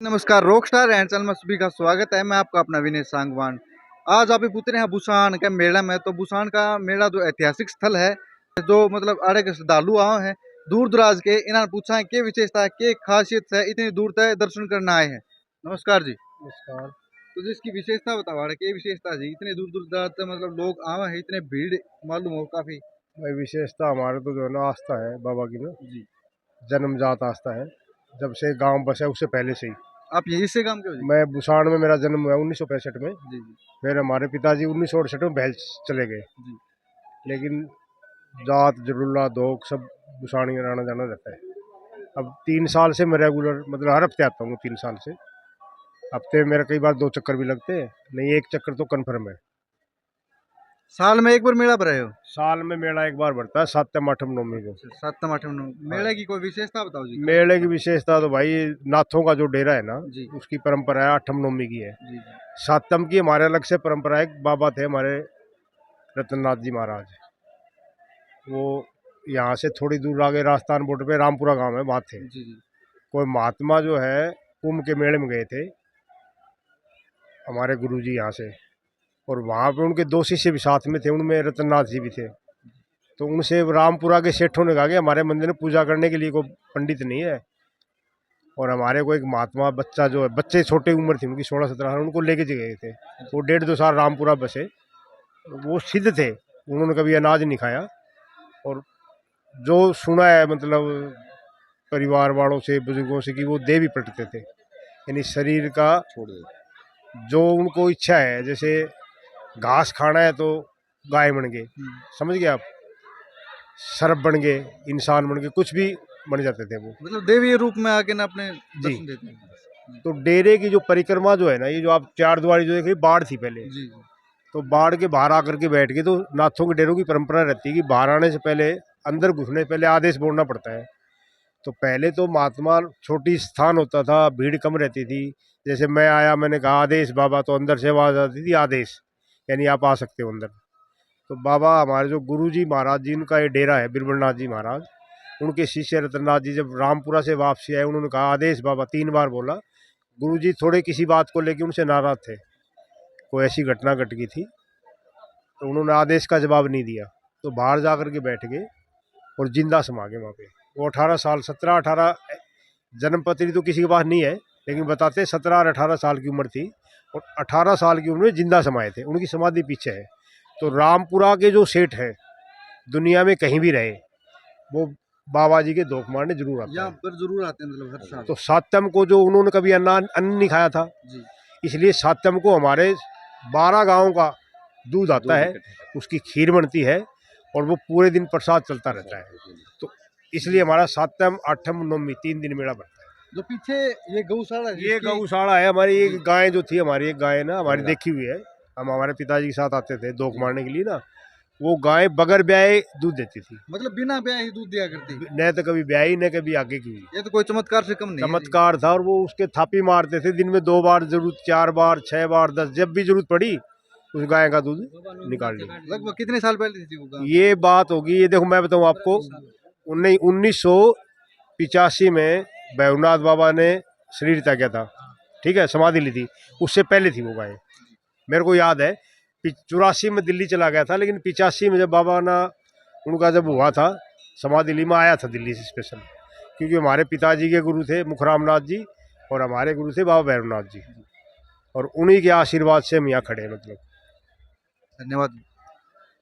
नमस्कार Rockstar and channel में सभी का स्वागत है। मैं आपका अपना विनय सांगवान। आज आप पुतरे हैं बुसान के मेला में। तो बुसान का मेला जो ऐतिहासिक स्थल है, जो मतलब अड़े के श्रद्धालु आए हैं दूर दराज के, इन्होंने पूछा है क्या विशेषता है, क्या खासियत है, इतनी दूर तक दर्शन करने आए हैं। नमस्कार जी। नमस्कार। तो जिसकी विशेषता बताओ, अड़े क्या विशेषता जी, इतने दूर दूर दराज से मतलब लोग आए हैं, इतने भीड़ मालूम हो काफी। भाई विशेषता हमारे तो जो है ना आस्था है बाबा की ना, जी। जन्मजात आस्था है। जब से गांव बसा उससे पहले से ही आप यही से काम क्यों जी? मैं बुसाण में, मेरा जन्म हुआ 1965 में। जी जी। फिर हमारे पिताजी 1968 में बहल चले गए, जी लेकिन जात जरुल्ला दोग सब बुसाणी में आना जाना रहता है। अब 3 साल से मैं रेगुलर मतलब हर हफ्ते आता हूँ। 3 साल से हफ्ते में मेरा कई बार 2 चक्कर भी लगते हैं, नहीं 1 चक्कर तो कन्फर्म है। साल में एक बार मेला पर रहे हो? साल में मेला एक बार बढ़ता है, 7 आठम नवमी को। सप्तम आठम हाँ। मेले की कोई विशेषता बताओ जी, खास मेले की बताओ। विशेषता तो भाई नाथों का जो डेरा है ना, जी उसकी परंपरा है, आठम नवमी की है। जी। सातम की हमारे अलग से परंपरा है। एक बाबा थे हमारे रतननाथ जी महाराज, वो यहाँ से थोड़ी दूर आगे राजस्थान बॉर्डर पे रामपुरा गांव है, वहाँ थे। जी जी। कोई महात्मा जो है कुंभ के मेले में गए थे हमारे गुरुजी यहाँ से, और वहाँ पे उनके 2 शिष्य भी साथ में थे, उनमें रतननाथ जी भी थे। तो उनसे रामपुरा के सेठों ने कहा कि हमारे मंदिर में पूजा करने के लिए कोई पंडित नहीं है, और हमारे को एक महात्मा बच्चा जो है, बच्चे छोटे उम्र थी उनकी 16-17 साल, उनको लेके गए थे। वो 1.5-2 साल रामपुरा बसे। वो सिद्ध थे, उन्होंने कभी अनाज नहीं खाया। और जो सुना है मतलब परिवार वालों से, बुजुर्गों से, कि वो दे भी पटते थे, यानी शरीर का जो उनको इच्छा है, जैसे घास खाना है तो गाय बन गए, समझ गए आप, सर्प बन गए, इंसान बन गए, कुछ भी बन जाते थे वो। मतलब देवी रूप में आके ना अपने जी। दर्शन देते हैं। तो डेरे की जो परिक्रमा जो है ना, ये जो आप चार द्वारी जो देख रही, बाढ़ थी पहले। जी जी। तो बाढ़ के बाहर आकर के बैठ गए, तो नाथों के डेरों की परंपरा रहती है कि बाहर आने से पहले, अंदर घुसने से पहले आदेश बोलना पड़ता है। तो पहले तो महात्मा छोटी स्थान होता था, भीड़ कम रहती थी। जैसे मैं आया, मैंने कहा आदेश बाबा, तो अंदर से आवाज आती थी आदेश, यानी आप आ सकते हो अंदर। तो बाबा हमारे जो गुरुजी महाराज जी, उनका ये डेरा है बिरबलनाथ जी महाराज, उनके शिष्य रतननाथ जी जब रामपुरा से वापसी आए, उन्होंने कहा आदेश बाबा 3 बार बोला। गुरुजी थोड़े किसी बात को लेकर उनसे नाराज थे, कोई ऐसी घटना घट गई थी, तो उन्होंने आदेश का जवाब नहीं दिया। तो बाहर जा कर के बैठ गए और जिंदा समा गए वहाँ पे। वो 18 साल, 17-18, जन्मपत्री तो किसी के पास नहीं है, लेकिन बताते 17 और 18 साल की उम्र थी, और 18 साल की उम्र में जिंदा समाये थे। उनकी समाधि पीछे है। तो रामपुरा के जो सेठ हैं, दुनिया में कहीं भी रहे, वो बाबा जी के दोख मारने जरूर आता यहाँ है। पर जरूर आते हैं मतलब हर साल। तो सातम को जो उन्होंने कभी अन्न नहीं खाया था, जी। इसलिए सातम को हमारे 12 गाँव का दूध आता है, उसकी खीर बनती है, और वो पूरे दिन प्रसाद चलता रहता है। तो इसलिए हमारा सातम आठम नवमी 3 दिन मेला बनता है। जो पीछे ये गौशाला है, ये इसकी गौशाला है हमारी। जी। एक गाय जो थी हमारी, एक गाय ना हमारी देखी हुई है, हम हमारे पिताजी के साथ आते थे दोख मारने के लिए ना। वो गाय बगैर ब्याए दूध देती थी, मतलब बिना ब्याह ही दूध दिया करती। न तो कभी ब्याई न कभी आगे की हुई। ये तो कोई चमत्कार से कम नहीं है जी। चमत्कार था। और वो उसके थापी मारते थे, दिन में 2 बार जरूरत, 4 बार, 6 बार, 10, जब भी जरूरत पड़ी उस गाय का दूध निकाल ली। लगभग कितने साल पहले थी वो गाँव? ये बात होगी, ये देखो मैं बताऊं आपको, 1985 में भैरवनाथ बाबा ने शरीर त्यागा था, ठीक है, समाधि ली थी। उससे पहले थी वो गाय, मेरे को याद है। 84 में दिल्ली चला गया था, लेकिन 85 में जब बाबा ना, उनका जब हुआ था समाधि ली, में आया था दिल्ली से स्पेशल, क्योंकि हमारे पिताजी के गुरु थे मुखराम नाथ जी, और हमारे गुरु थे बाबा भैरवनाथ जी, और उन्हीं के आशीर्वाद से हम यहाँ खड़े हैं मतलब। धन्यवाद।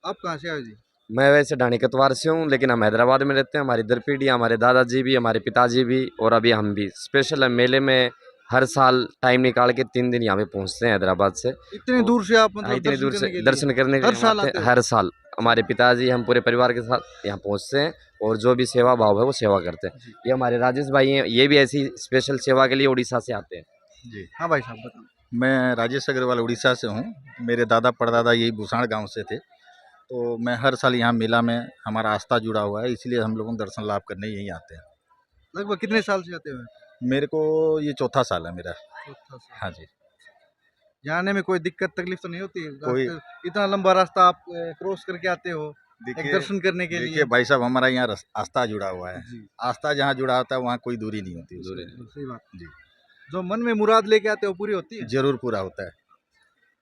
आप कहाँ से आए जी? मैं वैसे ढाणी कतवार से हूँ, लेकिन हम हैदराबाद में रहते हैं। हमारी इधर पीढ़ी, हमारे दादाजी भी, हमारे पिताजी भी, और अभी हम भी स्पेशल मेले में हर साल टाइम निकाल के 3 दिन यहाँ पे पहुँचते हैं हैदराबाद से। इतनी दूर से आप मतलब इतनी दूर से करने के दर्शन लिए करने के हर लिए साल आते आते हैं। हो? हर साल हमारे पिताजी, हम पूरे परिवार के साथ यहाँ पहुँचते हैं, और जो भी सेवा भाव है वो सेवा करते हैं। जी। ये हमारे राजेश भाई हैं, ये भी ऐसी स्पेशल सेवा के लिए उड़ीसा से आते हैं। जी, हाँ भाई साहब बताओ। मैं राजेश अग्रवाल उड़ीसा से हूँ। मेरे दादा परदादा यही बुसाण गांव से थे। तो मैं हर साल यहाँ मेला में, हमारा आस्था जुड़ा हुआ है, इसलिए हम लोग दर्शन लाभ करने यहीं आते हैं। लगभग कितने साल से आते हो? मेरे को ये चौथा साल है मेरा। चौथा साल। हाँ जी। जाने में कोई दिक्कत तकलीफ तो नहीं होती? कोई इतना लंबा रास्ता आप क्रॉस करके आते हो एक देखिए, दर्शन करने के लिए। भाई साहब, हमारा यहाँ आस्था जुड़ा हुआ है। जी आस्था जहाँ जुड़ा होता है वहाँ कोई दूरी नहीं होती उसमें। सही बात। जी। जो मन में मुराद लेके आते हो पूरी होती है। जरूर पूरा होता है,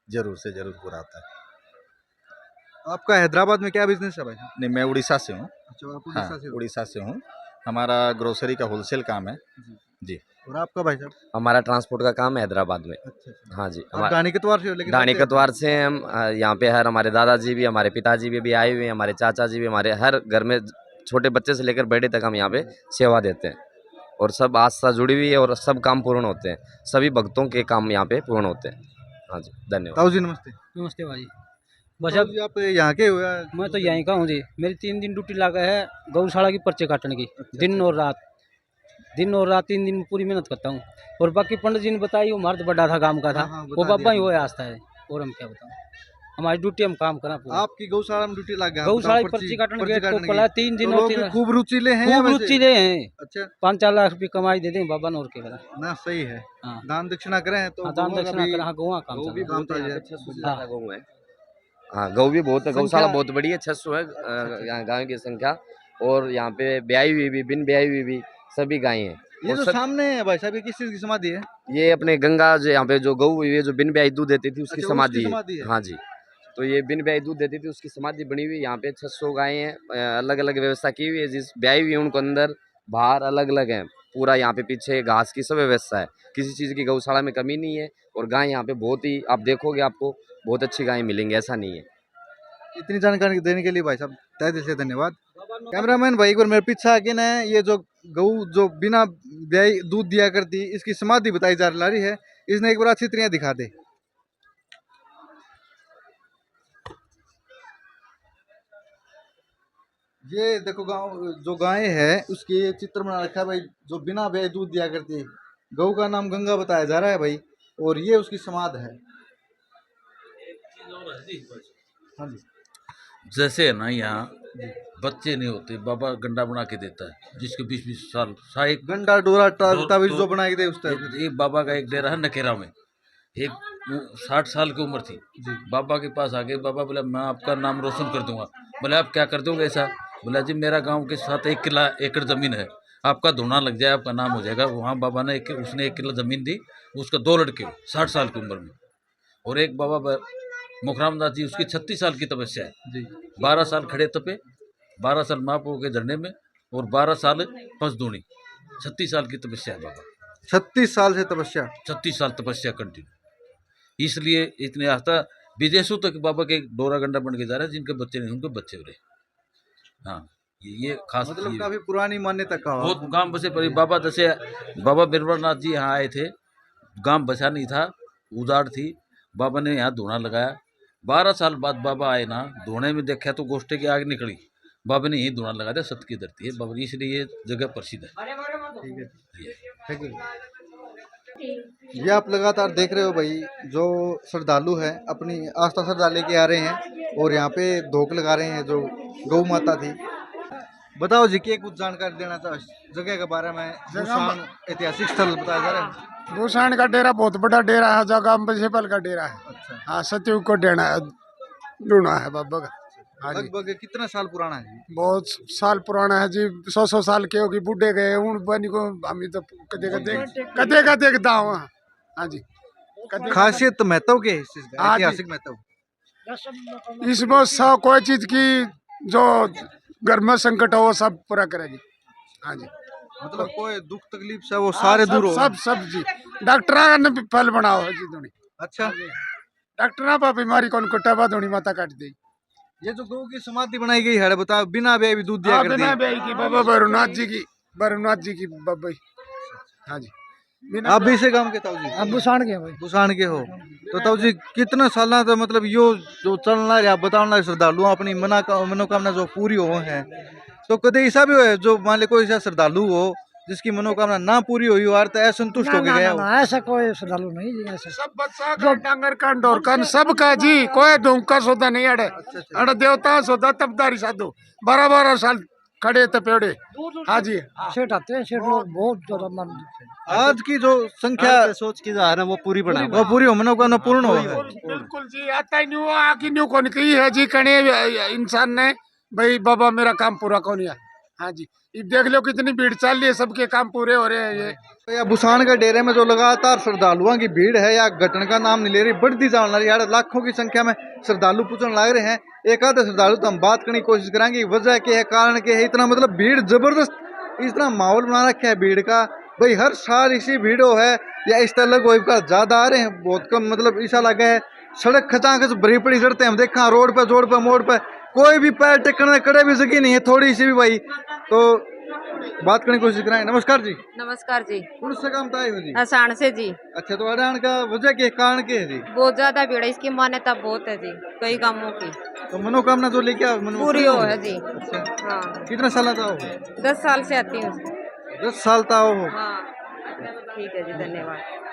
जरूर से जरूर पूरा होता है। आपका हैदराबाद में क्या बिजनेस है भाई? नहीं, मैं उड़ीसा से हूँ। अच्छा, आप हाँ, उड़ीसा से हो। उड़ीसा से हूँ। हमारा ग्रोसरी का होलसेल काम है जी। और आपका भाई साहब? हमारा ट्रांसपोर्ट का काम है हैदराबाद में। अच्छा अच्छा। हाँ जी, आप डानी कतवार से हो लेकिन डानी रहते हैं- कतवार से हैं हम। यहाँ पे हर हमारे दादाजी भी, हमारे पिताजी भी आए हुए हैं, हमारे चाचा जी भी, हमारे हर घर में छोटे बच्चे से लेकर बड़े तक हम यहाँ पे सेवा देते हैं। और सब आस्था जुड़ी हुई है और सब काम पूर्ण होते हैं, सभी भक्तों के काम यहाँ पे पूर्ण होते हैं। हाँ जी, धन्यवाद। ताऊ जी नमस्ते। नमस्ते भाई। बस ताऊ अब जी आप यहाँ के हो या? मैं तो यहीं का हूँ जी। मेरी 3 दिन ड्यूटी लगा है गौशाला की पर्चे काटने की। दिन और रात 3 दिन पूरी मेहनत करता हूँ। और बाकी पंडित जी ने बताई वो मर्द बड़ा था, काम का था। हाँ, वो बता बाबा ही दिया। वो आस्था है। और हम क्या बताऊँ, हमारी ड्यूटी हम काम करा पूरा। आपकी गौशाला में ड्यूटी लग गया? गौशाला की पर्ची काटने गेट को पला 3 दिन तो होती लोग है। खूब रुचिले हैं या खूब वैसे? रुचि ले हैं। अच्छा 5-4 लाख रुपये कमाई दे दें बाबा ने, और क्या करा। ना, सही है। हाँ, दान दक्षिणा करें तो हाँ, दान गौवा का दक्षिणा भी करा। हाँ, गोवा काम गौ भी चल रहा है। बहुत है यहाँ पे, हाँ। 600 से ज्यादा गौ है। हाँ, गौ भी बहुत है, संख्या- गौशाला बहुत बड़ी है, 600 है यहाँ गायों की संख्या। और यहाँ पे ब्याई हुई भी, बिन ब्याई हुई भी सभी गायें हैं। ये और जो सब सामने है भाई साहब, ये किस चीज की समाधि है? ये अपने गंगा जो यहाँ पे जो गौ हुई है, जो बिन ब्याई दूध देती थी उसकी अच्छा, समाधि उसकी समाधि है। है। हाँ जी, तो ये बिन ब्याई दूध देती थी उसकी समाधि बनी हुई है। यहाँ पे 600 गायें हैं, अलग अलग व्यवस्था की हुई है। जिस ब्याई हुई है उनको अंदर बाहर अलग अलग है। पूरा यहाँ पे पीछे घास की सब व्यवस्था है, किसी चीज़ की गौशाला में कमी नहीं है। और गाय यहाँ पे बहुत ही, आप देखोगे आपको बहुत अच्छी गायें मिलेंगी, ऐसा नहीं है। इतनी जानकारी देने के लिए भाई साहब तहे दिल से धन्यवाद। कैमरामैन भाई एक बार मेरे पीछे आके ना, ये जो गऊ जो बिना ब्याई दूध दिया करती, इसकी समाधि बताई जा रही है। इसने एक बार अच्छी तरह दिखा दे। ये देखो गांव जो गाय है उसके चित्र बना रखा है भाई, जो बिना ब्याई दूध दिया करती है। गऊ का नाम गंगा बताया जा रहा है भाई, और ये उसकी समाधि है। हाँ जी। जैसे है ना, यहाँ बच्चे नहीं होते, बाबा गंडा बना के देता है, जिसके 20-20 साल साइक गंडा डोरा ताबीज दो- जो बना के दे उस टाइप एक बाबा का एक डेरा है नकेरा में। एक 60 साल की उम्र थी, बाबा के पास आ गए। बाबा बोला मैं आपका नाम रोशन कर दूंगा। बोला आप क्या कर दोगे ऐसा? बोला जी मेरा गांव के साथ 1 किला एकड़ ज़मीन है, आपका धोना लग जाए, आपका नाम हो जाएगा। वहाँ बाबा ने उसने 1 किला ज़मीन दी। उसका 2 लड़के 60 साल की उम्र में। और एक बाबा मुखराम दास जी, उसकी 36 साल की तपस्या है जी। 12 साल खड़े तपे, 12 साल महाप्रभु के झरने में, और 12 साल पसदूनी। 36 साल की तपस्या है बाबा। 36 साल से तपस्या। 36 साल तपस्या कंटिन्यू। इसलिए इतने आस्था विदेशों तक बाबा के डोरा गंडा बन के जा रहा है। जिनके बच्चे नहीं उनके बच्चे हो रहे। हाँ, ये खास मतलब ये काफी पुरानी मान्यता का बहुत गांव बसे पड़ी। बाबा जैसे बाबा बिरबलनाथ जी यहाँ आए थे, गांव बसा नहीं था, उजाड़ थी। बाबा ने यहाँ धोना लगाया। 12 साल बाद बाबा आए ना, धोने में देखा तो गोष्ठे की आग निकली। बाबा ने यही धोना लगा दिया, सत्य की धरती है बाबा, इसलिए ये जगह प्रसिद्ध है। ठीक है। ये आप लगातार देख रहे हो भाई, जो श्रद्धालु है अपनी आस्था श्रद्धा लेके आ रहे हैं और यहाँ पे धोख लगा रहे हैं जो गौ माता थी। बताओ जी, क्या कुछ जानकारी देना चाहो जगह के बारे में? भूषण ऐतिहासिक स्थल बताया जा रहा है। भूषण का डेरा बहुत बड़ा डेरा है, जगह म्युनिसिपल का डेरा है। अच्छा, हाँ, सतयुग को डेरा है, डूना है बाबा का। हाँ जी, लगभग कितना साल पुराना है? बहुत साल पुराना है जी। 100 साल के होगी, बूढ़े गए उन बनी को हम तो कदे का देखता हूँ। हाँ जी, कदे खासियत महत्व के है इस चीज का, हाँ जी। ऐतिहासिक महत्व। इसमें सब कोई चीज की जो घर में संकट हो वो सब पूरा करेगी। हाँ जी, मतलब कोई दुख तकलीफ से वो सारे दूर हो। सब जी। डॉक्टर ने भी फल बनाओ है जी धोनी। अच्छा, डॉक्टर पर बीमारी कौन कुटाबा धोनी माता काट दी। ये जो गौ की समाधि बनाई गई है, बताओ बिना ब्याह भी दूध दिया हाँ, करती बिना है। ब्याही की बाबा भैरवनाथ जी की बाबा। हाँ जी, बिना आप भी इसे काम के ताऊ जी? अब बुसाण के भाई। बुसान के हो तो ताऊ जी कितना साल तो मतलब यो जो चलना रहा बताना श्रद्धालु अपनी मनोकामना जो पूरी हो है, तो कदे ऐसा भी हो जो मान ले कोई ऐसा श्रद्धालु हो जिसकी मनोकामना ना पूरी हुई हो और तो असंतुष्ट हो गया हो? ऐसा कोई श्रद्धालु नहीं जी। ऐसा सब बच्चा का डांगर का डोर का सब का जी, कोई धूमका सोता नहीं अड़े। अड़े देवता सोता तबदारी साधु 12-12 साल खड़े तो पेड़े। हाँ जी, सेठ आते हैं, सेठ लोग बहुत ज्यादा मान। आज की जो संख्या सोच की जो है ना वो पूरी बना वो पूरी हो, मनोकामना पूर्ण हो। बिल्कुल जी। आता ही नहीं हुआ कि न्यू कौन की है जी, कने इंसान ने भाई बाबा मेरा काम पूरा कौन है। हाँ जी, ये देख लो कितनी भीड़ चल रही है, सबके काम पूरे हो रहे हैं ये। तो या बुसान के डेरे में जो लगातार श्रद्धालुओं की भीड़ है या घटन का नाम नहीं ले रही, बढ़ती जाने वाली यार, लाखों की संख्या में श्रद्धालु पूछने लग रहे हैं। एक आधे श्रद्धालु तो हम बात करने की कोशिश करेंगे वजह क्या है, कारण क्या है, इतना मतलब भीड़ जबरदस्त, इतना माहौल बना रखा है भीड़ का। भाई हर साल इसी भीड़ हो है या इस तरह कोई का ज्यादा आ रहे हैं, बहुत कम, मतलब ऐसा लगा है सड़क खचाखच भरी पड़ी सड़कें हम देखा, रोड पे जोड़ पे मोड़ पे कोई भी पैर टेकने कड़े भी जगह नहीं है थोड़ी सी भी भाई। तो बात करने की कोशिश कराएंगे। नमस्कार जी। नमस्कार जी। कौन से काम आए हो जी? आसान से जी। अच्छा, तो हरियाणा का वजह के कारण के है जी? बहुत ज्यादा भीड़ है, इसकी मान्यता बहुत है जी, कई कामों की तो मनोकामना जो लेके आओ पूरी हो है जी। अच्छा, हाँ, कितना साल था हो? 10 साल से आती हूँ। 10 साल था हो। हाँ, ठीक है जी, धन्यवाद।